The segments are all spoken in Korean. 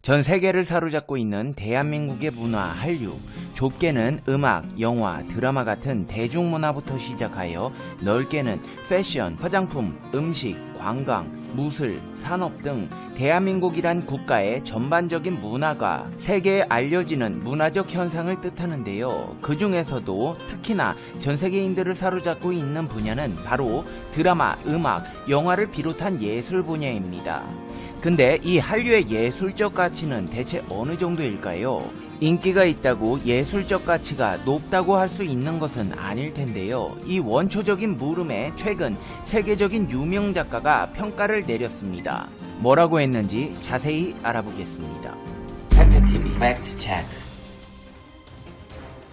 전 세계를 사로잡고 있는 대한민국의 문화, 한류. 좁게는 음악, 영화, 드라마 같은 대중문화부터 시작하여 넓게는 패션, 화장품, 음식, 관광, 무술, 산업 등 대한민국이란 국가의 전반적인 문화가 세계에 알려지는 문화적 현상을 뜻하는데요. 그 중에서도 특히나 전 세계인들을 사로잡고 있는 분야는 바로 드라마, 음악, 영화를 비롯한 예술 분야입니다. 근데 이 한류의 예술적 가치는 대체 어느 정도일까요? 인기가 있다고 예술적 가치가 높다고 할 수 있는 것은 아닐 텐데요. 이 원초적인 물음에 최근 세계적인 유명 작가가 평가를 내렸습니다. 뭐라고 했는지 자세히 알아보겠습니다. 팩트TV 팩트체크.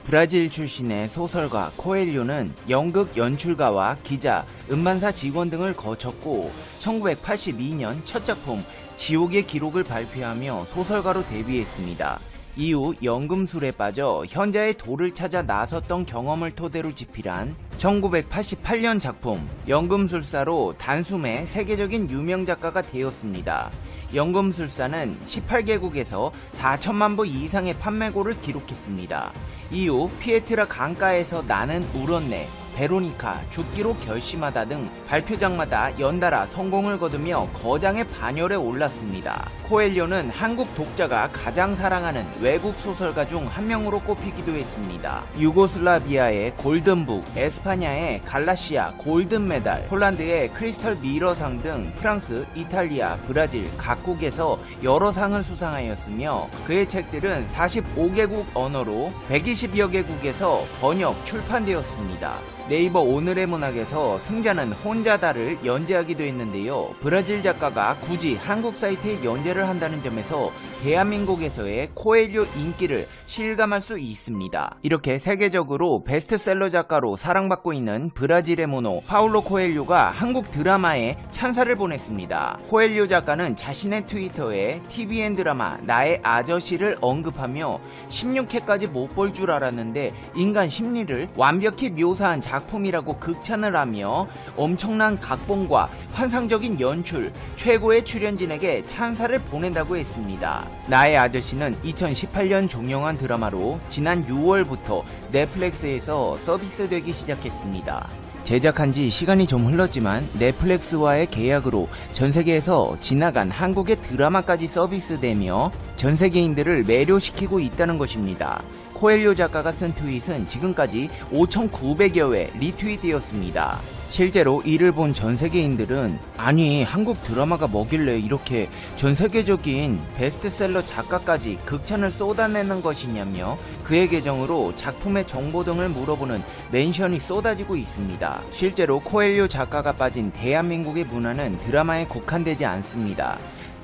브라질 출신의 소설가 코엘료는 연극 연출가와 기자, 음반사 직원 등을 거쳤고 1982년 첫 작품 지옥의 기록을 발표하며 소설가로 데뷔했습니다. 이후 연금술에 빠져 현자의 도를 찾아 나섰던 경험을 토대로 집필한 1988년 작품 연금술사로 단숨에 세계적인 유명 작가가 되었습니다. 연금술사는 18개국에서 4천만 부 이상의 판매고를 기록했습니다. 이후 피에트라 강가에서 나는 울었네, 베로니카, 죽기로 결심하다 등 발표작마다 연달아 성공을 거두며 거장의 반열에 올랐습니다. 코엘료는 한국 독자가 가장 사랑하는 외국 소설가 중 한 명으로 꼽히기도 했습니다. 유고슬라비아의 골든북, 에스파냐의 갈라시아 골든메달, 폴란드의 크리스털 미러상 등 프랑스, 이탈리아, 브라질 각국에서 여러 상을 수상하였으며 그의 책들은 45개국 언어로 120여 개국에서 번역, 출판되었습니다. 네이버 오늘의 문학에서 승자는 혼자다를 연재하기도 했는데요. 브라질 작가가 굳이 한국 사이트에 연재를 한다는 점에서 대한민국에서의 코엘료 인기를 실감할 수 있습니다. 이렇게 세계적으로 베스트셀러 작가로 사랑받고 있는 브라질의 모노 파울로 코엘료가 한국 드라마에 찬사를 보냈습니다. 코엘료 작가는 자신의 트위터에 TVN 드라마 나의 아저씨를 언급하며 16회까지 못 볼 줄 알았는데 인간 심리를 완벽히 묘사한 작품이라고 극찬을 하며 엄청난 각본과 환상적인 연출, 최고의 출연진에게 찬사를 보낸다고 했습니다. 나의 아저씨는 2018년 종영한 드라마로 지난 6월부터 넷플릭스에서 서비스되기 시작했습니다. 제작한 지 시간이 좀 흘렀지만 넷플릭스와의 계약으로 전 세계에서 지나간 한국의 드라마까지 서비스되며 전 세계인들을 매료시키고 있다는 것입니다. 코엘료 작가가 쓴 트윗은 지금까지 5,900여 회 리트윗되었습니다. 실제로 이를 본 전 세계인들은 아니 한국 드라마가 뭐길래 이렇게 전 세계적인 베스트셀러 작가까지 극찬을 쏟아내는 것이냐며 그의 계정으로 작품의 정보 등을 물어보는 멘션이 쏟아지고 있습니다. 실제로 코엘료 작가가 빠진 대한민국의 문화는 드라마에 국한되지 않습니다.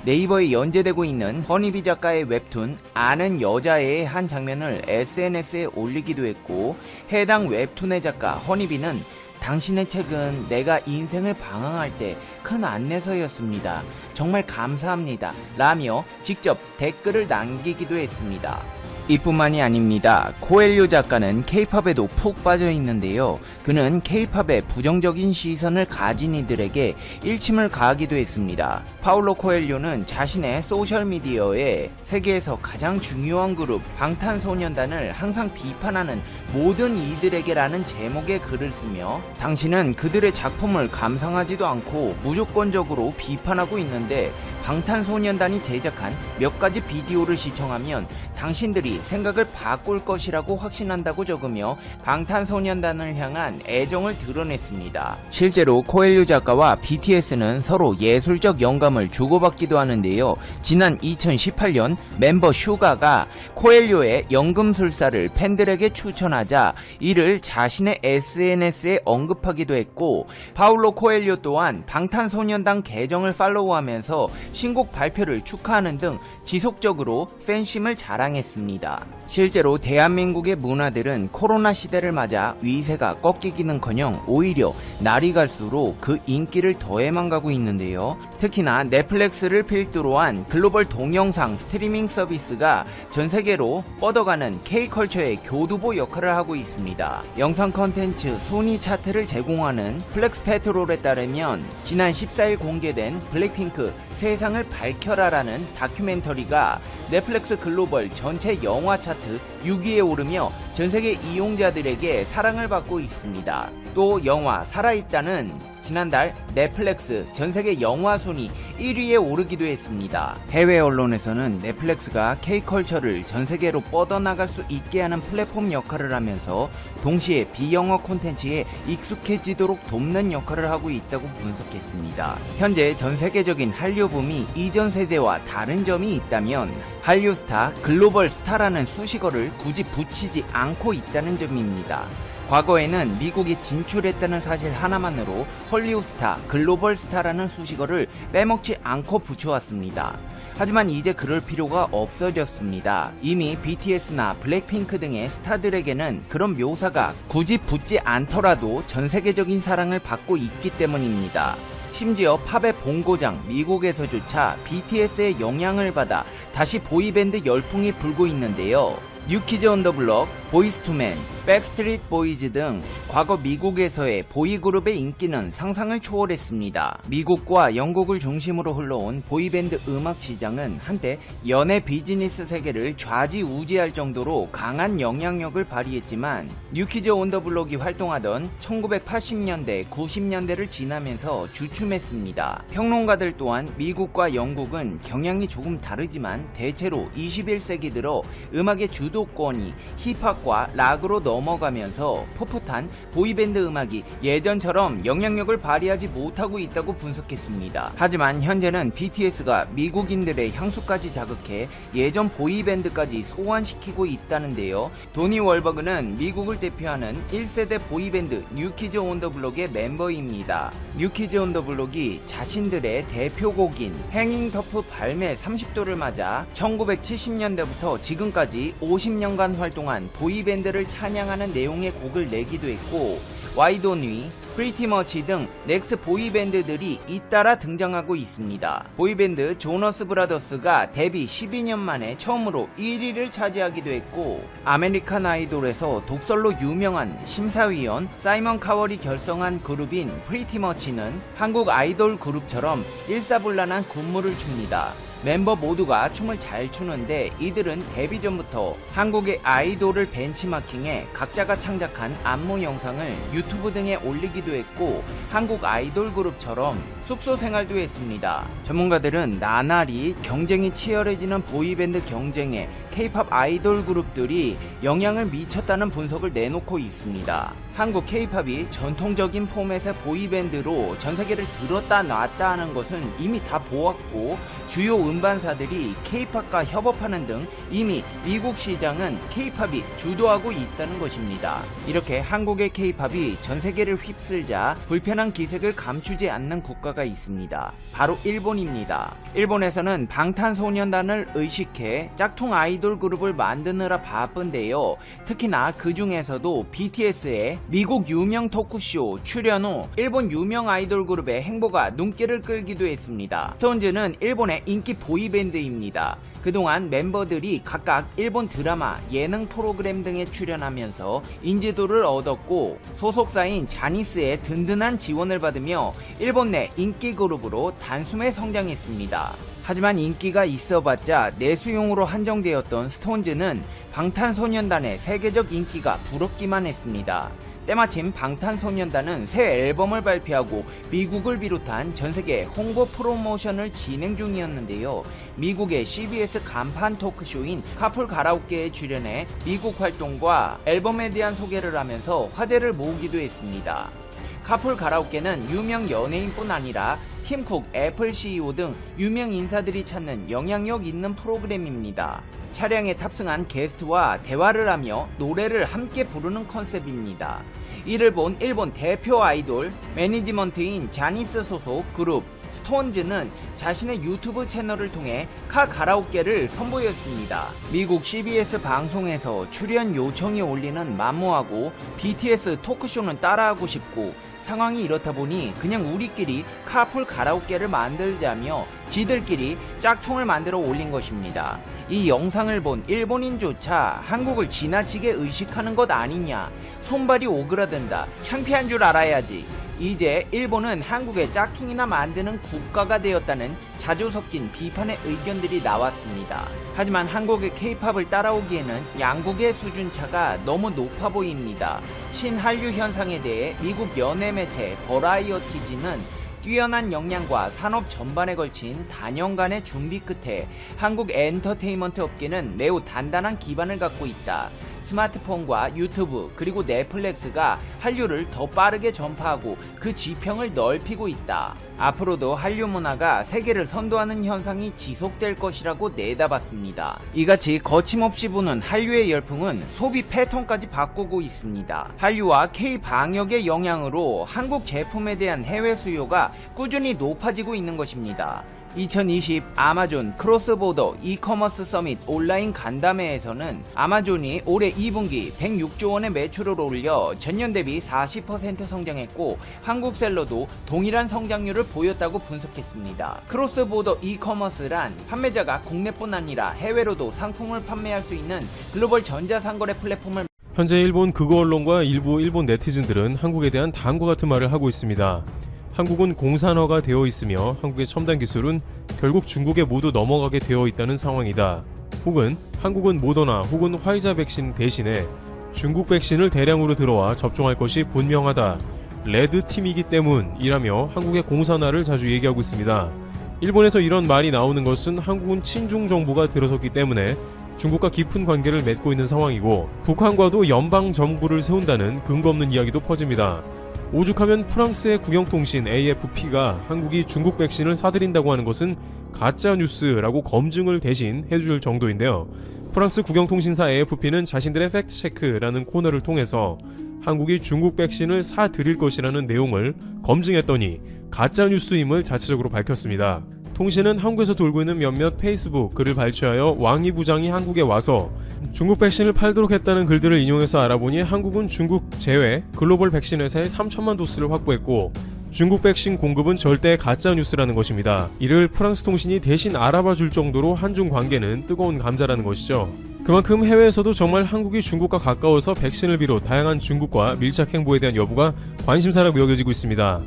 네이버에 연재되고 있는 허니비 작가의 웹툰 아는 여자애의 한 장면을 SNS에 올리기도 했고 해당 웹툰의 작가 허니비는 당신의 책은 내가 인생을 방황할 때 큰 안내서였습니다. 정말 감사합니다. 라며 직접 댓글을 남기기도 했습니다. 이뿐만이 아닙니다. 코엘료 작가는 K-팝에도 푹 빠져 있는데요. 그는 K-팝에 부정적인 시선을 가진 이들에게 일침을 가하기도 했습니다. 파울로 코엘료는 자신의 소셜미디어에 세계에서 가장 중요한 그룹 방탄소년단을 항상 비판하는 모든 이들에게라는 제목의 글을 쓰며 당신은 그들의 작품을 감상하지도 않고 무조건적으로 비판하고 있는데 방탄소년단이 제작한 몇 가지 비디오를 시청하면 당신들이 생각을 바꿀 것이라고 확신한다고 적으며 방탄소년단을 향한 애정을 드러냈습니다. 실제로 코엘료 작가와 BTS는 서로 예술적 영감을 주고받기도 하는데요. 지난 2018년 멤버 슈가가 코엘료의 연금술사를 팬들에게 추천하자 이를 자신의 SNS에 언급하기도 했고 파울로 코엘료 또한 방탄소년단 계정을 팔로우하면서 신곡 발표를 축하하는 등 지속적으로 팬심을 자랑했습니다. 실제로 대한민국의 문화들은 코로나 시대를 맞아 위세가 꺾이기는커녕 오히려 날이 갈수록 그 인기를 더해만 가고 있는데요. 특히나 넷플릭스를 필두로 한 글로벌 동영상 스트리밍 서비스가 전 세계로 뻗어가는 K컬처의 교두보 역할을 하고 있습니다. 영상 컨텐츠 순위 차트를 제공하는 플렉스페트롤에 따르면 지난 14일 공개된 블랙핑크 새 세상을 밝혀라라는 다큐멘터리가 넷플릭스 글로벌 전체 영화 차트 6위에 오르며 전세계 이용자들에게 사랑을 받고 있습니다. 또 영화 살아있다는 지난달 넷플릭스 전세계 영화 순위 1위에 오르기도 했습니다. 해외 언론에서는 넷플릭스가 K컬처를 전세계로 뻗어나갈 수 있게 하는 플랫폼 역할을 하면서 동시에 비영어 콘텐츠에 익숙해지도록 돕는 역할을 하고 있다고 분석했습니다. 현재 전세계적인 한류 붐이 이전 세대와 다른 점이 있다면 한류 스타, 글로벌 스타라는 수식어를 굳이 붙이지 않고 있다는 점입니다. 과거에는 미국이 진출했다는 사실 하나만으로 헐리우드 스타, 글로벌 스타라는 수식어를 빼먹지 않고 붙여왔습니다. 하지만 이제 그럴 필요가 없어졌습니다. 이미 BTS나 블랙핑크 등의 스타들에게는 그런 묘사가 굳이 붙지 않더라도 전세계적인 사랑을 받고 있기 때문입니다. 심지어 팝의 본고장 미국에서조차 BTS의 영향을 받아 다시 보이밴드 열풍이 불고 있는데요. 뉴키즈 온 더 블록, 보이스투맨, 백스트리트 보이즈 등 과거 미국에서의 보이그룹의 인기는 상상을 초월했습니다. 미국과 영국을 중심으로 흘러온 보이밴드 음악 시장은 한때 연예 비즈니스 세계를 좌지우지할 정도로 강한 영향력을 발휘했지만 뉴키즈 온 더 블록이 활동하던 1980년대, 90년대를 지나면서 주춤했습니다. 평론가들 또한 미국과 영국은 경향이 조금 다르지만 대체로 21세기 들어 음악의 주도권이 힙합과 락으로 넘어가면서 풋풋한 보이밴드 음악이 예전처럼 영향력을 발휘하지 못하고 있다고 분석했습니다. 하지만 현재는 BTS가 미국인들의 향수까지 자극해 예전 보이밴드까지 소환시키고 있다는데요. 도니 월버그는 미국을 대표하는 1세대 보이밴드 뉴키즈 온 더 블록의 멤버입니다. 뉴키즈 온 더 블록이 자신들의 대표곡인 행잉 터프 발매 30도를 맞아 1970년대부터 지금까지 50년간 활동한 보이밴드를 찬양하는 내용의 곡을 내기도 했고 Why Don't We, Pretty Much 등 넥스트 보이밴드들이 잇따라 등장하고 있습니다. 보이밴드 조너스 브라더스가 데뷔 12년 만에 처음으로 1위를 차지하기도 했고 아메리칸 아이돌에서 독설로 유명한 심사위원 사이먼 카월이 결성한 그룹인 Pretty Much는 한국 아이돌 그룹처럼 일사불란한 군무를 춥니다. 멤버 모두가 춤을 잘 추는데 이들은 데뷔 전부터 한국의 아이돌을 벤치마킹해 각자가 창작한 안무 영상을 유튜브 등에 올리기도 했고 한국 아이돌 그룹처럼 숙소 생활도 했습니다. 전문가들은 나날이 경쟁이 치열해지는 보이밴드 경쟁에 K-팝 아이돌 그룹들이 영향을 미쳤다는 분석을 내놓고 있습니다. 한국 K-팝이 전통적인 포맷의 보이밴드로 전세계를 들었다 놨다 하는 것은 이미 다 보았고 주요 음반사들이 K-팝과 협업하는 등 이미 미국 시장은 K-팝이 주도하고 있다는 것입니다. 이렇게 한국의 K-팝이 전세계를 휩쓸자 불편한 기색을 감추지 않는 국가가 있습니다. 바로 일본입니다. 일본에서는 방탄소년단을 의식해 짝퉁 아이돌 그룹을 만드느라 바쁜데요. 특히나 그 중에서도 BTS의 미국 유명 토크쇼 출연 후 일본 유명 아이돌 그룹의 행보가 눈길을 끌기도 했습니다. 스톤즈는 일본의 인기 보이밴드입니다. 그동안 멤버들이 각각 일본 드라마, 예능 프로그램 등에 출연하면서 인지도를 얻었고 소속사인 자니스의 든든한 지원을 받으며 일본 내 인기 그룹으로 단숨에 성장했습니다. 하지만 인기가 있어봤자 내수용으로 한정되었던 스톤즈는 방탄소년단의 세계적 인기가 부럽기만 했습니다. 때마침 방탄소년단은 새 앨범을 발표하고 미국을 비롯한 전세계 홍보 프로모션을 진행 중이었는데요. 미국의 CBS 간판 토크쇼인 카풀 가라오케에 출연해 미국 활동과 앨범에 대한 소개를 하면서 화제를 모으기도 했습니다. 카풀 가라오케는 유명 연예인뿐 아니라 팀쿡, 애플 CEO 등 유명 인사들이 찾는 영향력 있는 프로그램입니다. 차량에 탑승한 게스트와 대화를 하며 노래를 함께 부르는 컨셉입니다. 이를 본 일본 대표 아이돌 매니지먼트인 자니스 소속 그룹 스톤즈는 자신의 유튜브 채널을 통해 카 가라오케를 선보였습니다. 미국 CBS 방송에서 출연 요청이 올리는 만무하고 BTS 토크쇼는 따라하고 싶고 상황이 이렇다 보니 그냥 우리끼리 카풀 가라오케를 만들자며 지들끼리 짝퉁을 만들어 올린 것입니다. 이 영상을 본 일본인조차 한국을 지나치게 의식하는 것 아니냐, 손발이 오그라든다, 창피한 줄 알아야지, 이제 일본은 한국의 짝퉁이나 만드는 국가가 되었다는 자주 섞인 비판의 의견들이 나왔습니다. 하지만 한국의 K-팝을 따라오기에는 양국의 수준차가 너무 높아 보입니다. 신한류 현상에 대해 미국 연예 매체 버라이어티지는 뛰어난 역량과 산업 전반에 걸친 다년간의 준비 끝에 한국 엔터테인먼트 업계는 매우 단단한 기반을 갖고 있다. 스마트폰과 유튜브 그리고 넷플릭스가 한류를 더 빠르게 전파하고 그 지평을 넓히고 있다. 앞으로도 한류 문화가 세계를 선도하는 현상이 지속될 것이라고 내다봤습니다. 이같이 거침없이 부는 한류의 열풍은 소비 패턴까지 바꾸고 있습니다. 한류와 K-방역의 영향으로 한국 제품에 대한 해외 수요가 꾸준히 높아지고 있는 것입니다. 2020 아마존 크로스보더 이커머스 서밋 온라인 간담회에서는 아마존이 올해 2분기 106조 원의 매출을 올려 전년 대비 40% 성장했고 한국 셀러도 동일한 성장률을 보였다고 분석했습니다. 크로스보더 이커머스란 판매자가 국내뿐 아니라 해외로도 상품을 판매할 수 있는 글로벌 전자상거래 플랫폼을 현재 일본 극우 언론과 일부 일본 네티즌들은 한국에 대한 다음과 같은 말을 하고 있습니다. 한국은 공산화가 되어 있으며 한국의 첨단 기술은 결국 중국에 모두 넘어가게 되어 있다는 상황이다. 혹은 한국은 모더나 혹은 화이자 백신 대신에 중국 백신을 대량으로 들어와 접종할 것이 분명하다. 레드팀이기 때문이라며 한국의 공산화를 자주 얘기하고 있습니다. 일본에서 이런 말이 나오는 것은 한국은 친중 정부가 들어섰기 때문에 중국과 깊은 관계를 맺고 있는 상황이고 북한과도 연방 정부를 세운다는 근거 없는 이야기도 퍼집니다. 오죽하면 프랑스의 국영통신 AFP가 한국이 중국 백신을 사들인다고 하는 것은 가짜 뉴스라고 검증을 대신 해줄 정도인데요. 프랑스 국영통신사 AFP는 자신들의 팩트체크라는 코너를 통해서 한국이 중국 백신을 사들일 것이라는 내용을 검증했더니 가짜 뉴스임을 자체적으로 밝혔습니다. 통신은 한국에서 돌고 있는 몇몇 페이스북 글을 발췌하여 왕이 부장이 한국에 와서 중국 백신을 팔도록 했다는 글들을 인용해서 알아보니 한국은 중국 제외 글로벌 백신 회사에 3천만 도스를 확보했고 중국 백신 공급은 절대 가짜 뉴스라는 것입니다. 이를 프랑스 통신이 대신 알아봐 줄 정도로 한중 관계는 뜨거운 감자라는 것이죠. 그만큼 해외에서도 정말 한국이 중국과 가까워서 백신을 비롯 다양한 중국과 밀착 행보에 대한 여부가 관심사라고 여겨지고 있습니다.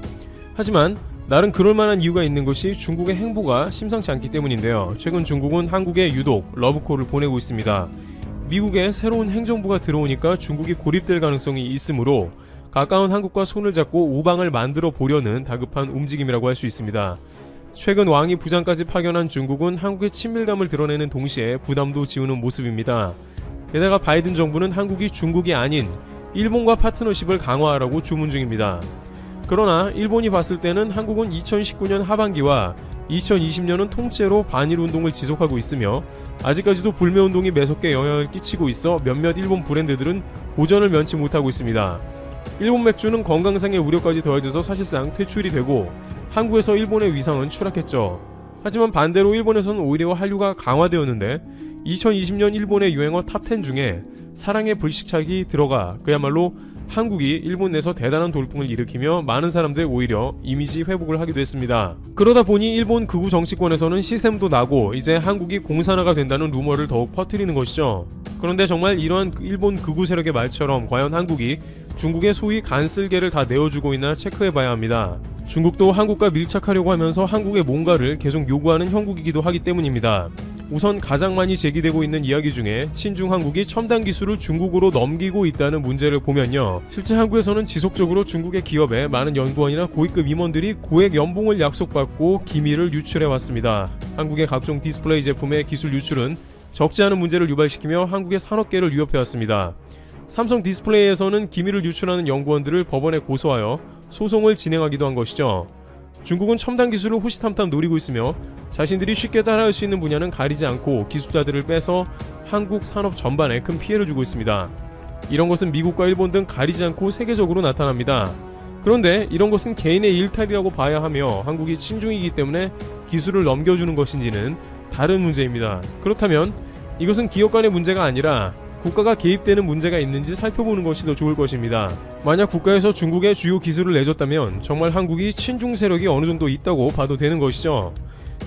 하지만 나름 그럴만한 이유가 있는 것이 중국의 행보가 심상치 않기 때문인데요. 최근 중국은 한국에 유독 러브콜을 보내고 있습니다. 미국에 새로운 행정부가 들어오니까 중국이 고립될 가능성이 있으므로 가까운 한국과 손을 잡고 우방을 만들어 보려는 다급한 움직임이라고 할 수 있습니다. 최근 왕이 부장까지 파견한 중국은 한국의 친밀감을 드러내는 동시에 부담도 지우는 모습입니다. 게다가 바이든 정부는 한국이 중국이 아닌 일본과 파트너십을 강화하라고 주문 중입니다. 그러나 일본이 봤을 때는 한국은 2019년 하반기와 2020년은 통째로 반일 운동을 지속하고 있으며 아직까지도 불매 운동이 매섭게 영향을 끼치고 있어 몇몇 일본 브랜드들은 고전을 면치 못하고 있습니다. 일본 맥주는 건강상의 우려까지 더해져서 사실상 퇴출이 되고 한국에서 일본의 위상은 추락했죠. 하지만 반대로 일본에서는 오히려 한류가 강화되었는데 2020년 일본의 유행어 탑10 중에 사랑의 불식착이 들어가 그야말로 한국이 일본 내에서 대단한 돌풍을 일으키며 많은 사람들 오히려 이미지 회복을 하기도 했습니다. 그러다 보니 일본 극우 정치권에서는 시샘도 나고 이제 한국이 공산화가 된다는 루머를 더욱 퍼뜨리는 것이죠. 그런데 정말 이러한 일본 극우 세력의 말처럼 과연 한국이 중국의 소위 간쓸개를 다 내어주고 있나 체크해봐야 합니다. 중국도 한국과 밀착하려고 하면서 한국의 뭔가를 계속 요구하는 형국이기도 하기 때문입니다. 우선 가장 많이 제기되고 있는 이야기 중에 친중 한국이 첨단 기술을 중국으로 넘기고 있다는 문제를 보면요. 실제 한국에서는 지속적으로 중국의 기업에 많은 연구원이나 고위급 임원들이 고액 연봉을 약속받고 기밀을 유출해왔습니다. 한국의 각종 디스플레이 제품의 기술 유출은 적지 않은 문제를 유발시키며 한국의 산업계를 위협해왔습니다. 삼성 디스플레이에서는 기밀을 유출하는 연구원들을 법원에 고소하여 소송을 진행하기도 한 것이죠. 중국은 첨단 기술을 호시탐탐 노리고 있으며 자신들이 쉽게 따라할 수 있는 분야는 가리지 않고 기술자들을 빼서 한국 산업 전반에 큰 피해를 주고 있습니다. 이런 것은 미국과 일본 등 가리지 않고 세계적으로 나타납니다. 그런데 이런 것은 개인의 일탈이라고 봐야 하며 한국이 친중이기 때문에 기술을 넘겨주는 것인지는 다른 문제입니다. 그렇다면 이것은 기업 간의 문제가 아니라 국가가 개입되는 문제가 있는지 살펴보는 것이 더 좋을 것입니다. 만약 국가에서 중국에 주요 기술을 내줬다면 정말 한국이 친중 세력이 어느 정도 있다고 봐도 되는 것이죠.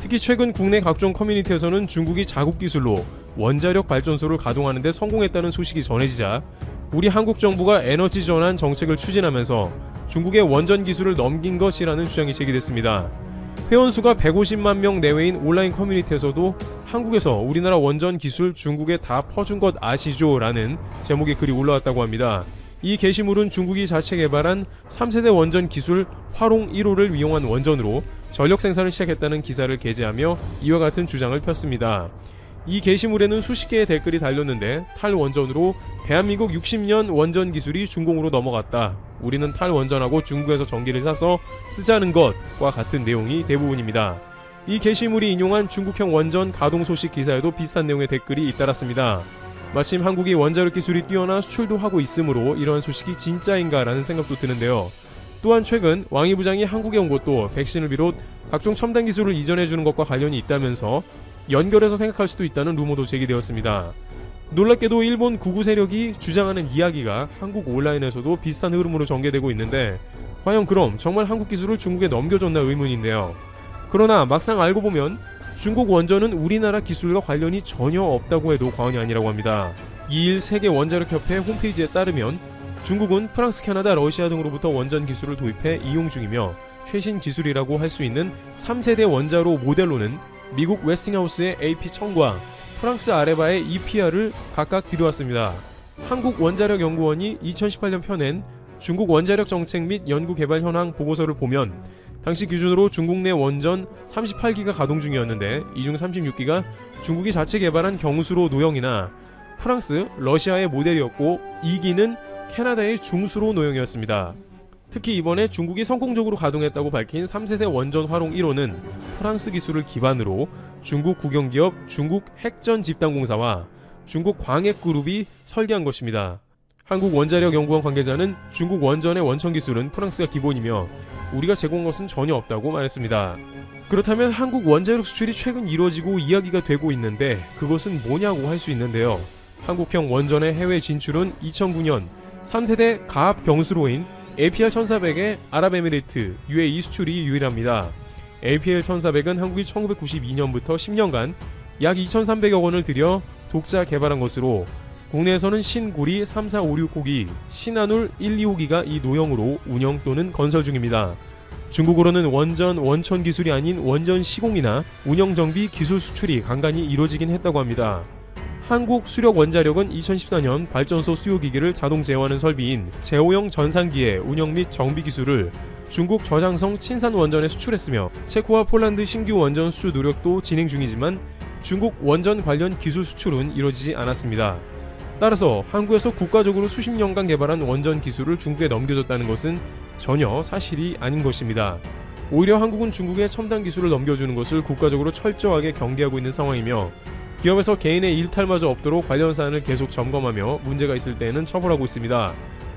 특히 최근 국내 각종 커뮤니티에서는 중국이 자국 기술로 원자력 발전소를 가동하는 데 성공했다는 소식이 전해지자 우리 한국 정부가 에너지 전환 정책을 추진하면서 중국의 원전 기술을 넘긴 것이라는 주장이 제기됐습니다. 회원수가 150만 명 내외인 온라인 커뮤니티에서도 한국에서 우리나라 원전 기술 중국에 다 퍼준 것 아시죠? 라는 제목의 글이 올라왔다고 합니다. 이 게시물은 중국이 자체 개발한 3세대 원전 기술 화롱 1호를 이용한 원전으로 전력 생산을 시작했다는 기사를 게재하며 이와 같은 주장을 폈습니다. 이 게시물에는 수십 개의 댓글이 달렸는데 탈원전으로 대한민국 60년 원전 기술이 중공으로 넘어갔다. 우리는 탈원전하고 중국에서 전기를 사서 쓰자는 것과 같은 내용이 대부분입니다. 이 게시물이 인용한 중국형 원전 가동 소식 기사에도 비슷한 내용의 댓글이 잇따랐습니다. 마침 한국이 원자력 기술이 뛰어나 수출도 하고 있으므로 이러한 소식이 진짜인가라는 생각도 드는데요. 또한 최근 왕이 부장이 한국에 온 것도 백신을 비롯 각종 첨단 기술을 이전해주는 것과 관련이 있다면서 연결해서 생각할 수도 있다는 루머도 제기되었습니다. 놀랍게도 일본 구구 세력이 주장하는 이야기가 한국 온라인에서도 비슷한 흐름으로 전개되고 있는데 과연 그럼 정말 한국 기술을 중국에 넘겨줬나 의문인데요. 그러나 막상 알고 보면 중국 원전은 우리나라 기술과 관련이 전혀 없다고 해도 과언이 아니라고 합니다. 2일 세계 원자력협회 홈페이지에 따르면 중국은 프랑스, 캐나다, 러시아 등으로부터 원전 기술을 도입해 이용 중이며 최신 기술이라고 할 수 있는 3세대 원자로 모델로는 미국 웨스팅하우스의 AP1000과 프랑스 아레바의 EPR을 각각 들여왔습니다. 한국원자력연구원이 2018년 펴낸 중국 원자력 정책 및 연구개발 현황 보고서를 보면 당시 기준으로 중국 내 원전 38기가 가동 중이었는데 이 중 36기가 중국이 자체 개발한 경수로 노형이나 프랑스, 러시아의 모델이었고 2기는 캐나다의 중수로 노형이었습니다. 특히 이번에 중국이 성공적으로 가동했다고 밝힌 3세대 원전 화롱 1호는 프랑스 기술을 기반으로 중국 국영기업 중국 핵전집단공사와 중국 광핵그룹이 설계한 것입니다. 한국원자력연구원 관계자는 중국 원전의 원천 기술은 프랑스가 기본이며 우리가 제공한 것은 전혀 없다고 말했습니다. 그렇다면 한국 원자력 수출이 최근 이뤄지고 이야기가 되고 있는데 그것은 뭐냐고 할 수 있는데요. 한국형 원전의 해외 진출은 2009년 3세대 가압 경수로인 APR-1400의 아랍에미리트, UAE 수출이 유일합니다. APR-1400은 한국이 1992년부터 10년간 약 2,300억 원을 들여 독자 개발한 것으로 국내에서는 신고리 3456호기, 신한울 125기가 이 노형으로 운영 또는 건설 중입니다. 중국으로는 원전 원천 기술이 아닌 원전 시공이나 운영 정비 기술 수출이 간간히 이루어지긴 했다고 합니다. 한국 수력 원자력은 2014년 발전소 수요기기를 자동 제어하는 설비인 제오형 전산기의 운영 및 정비 기술을 중국 저장성 친산 원전에 수출했으며 체코와 폴란드 신규 원전 수출 노력도 진행 중이지만 중국 원전 관련 기술 수출은 이루어지지 않았습니다. 따라서 한국에서 국가적으로 수십 년간 개발한 원전 기술을 중국에 넘겨줬다는 것은 전혀 사실이 아닌 것입니다. 오히려 한국은 중국의 첨단 기술을 넘겨주는 것을 국가적으로 철저하게 경계하고 있는 상황이며 기업에서 개인의 일탈마저 없도록 관련 사안을 계속 점검하며 문제가 있을 때에는 처벌하고 있습니다.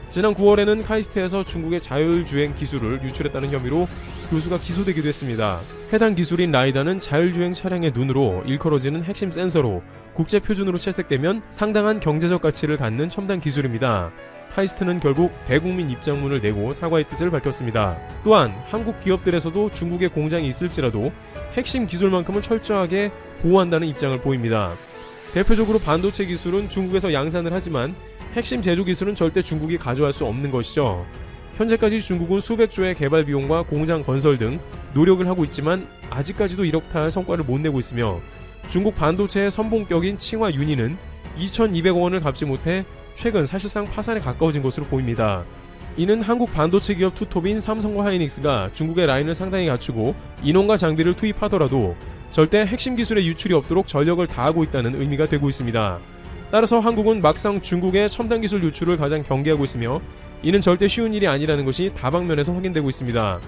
지난 9월에는 카이스트에서 중국의 자율주행 기술을 유출했다는 혐의로 교수가 기소되기도 했습니다. 해당 기술인 라이다는 자율주행 차량의 눈으로 일컬어지는 핵심 센서로 국제 표준으로 채택되면 상당한 경제적 가치를 갖는 첨단 기술입니다. 카이스트는 결국 대국민 입장문을 내고 사과의 뜻을 밝혔습니다. 또한 한국 기업들에서도 중국에 공장이 있을지라도 핵심 기술만큼은 철저하게 보호한다는 입장을 보입니다. 대표적으로 반도체 기술은 중국에서 양산을 하지만 핵심 제조 기술은 절대 중국이 가져갈 수 없는 것이죠. 현재까지 중국은 수백 조의 개발 비용과 공장 건설 등 노력을 하고 있지만 아직까지도 이렇다 할 성과를 못 내고 있으며 중국 반도체의 선봉격인 칭화 유니는 2,200억 원을 갚지 못해 최근 사실상 파산에 가까워진 것으로 보입니다. 이는 한국 반도체 기업 투톱인 삼성과 하이닉스가 중국의 라인을 상당히 갖추고 인원과 장비를 투입하더라도 절대 핵심 기술의 유출이 없도록 전력을 다하고 있다는 의미가 되고 있습니다. 따라서 한국은 막상 중국의 첨단 기술 유출을 가장 경계하고 있으며 이는 절대 쉬운 일이 아니라는 것이 다방면에서 확인되고 있습니다.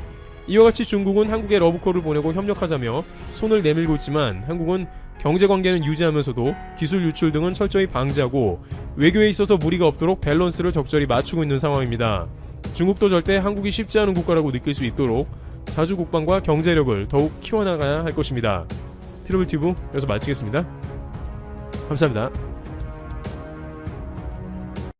이와 같이 중국은 한국에 러브콜을 보내고 협력하자며 손을 내밀고 있지만 한국은 경제관계는 유지하면서도 기술 유출 등은 철저히 방지하고 외교에 있어서 무리가 없도록 밸런스를 적절히 맞추고 있는 상황입니다. 중국도 절대 한국이 쉽지 않은 국가라고 느낄 수 있도록 자주 국방과 경제력을 더욱 키워나가야 할 것입니다. 트러블 튜브 여기서 마치겠습니다. 감사합니다.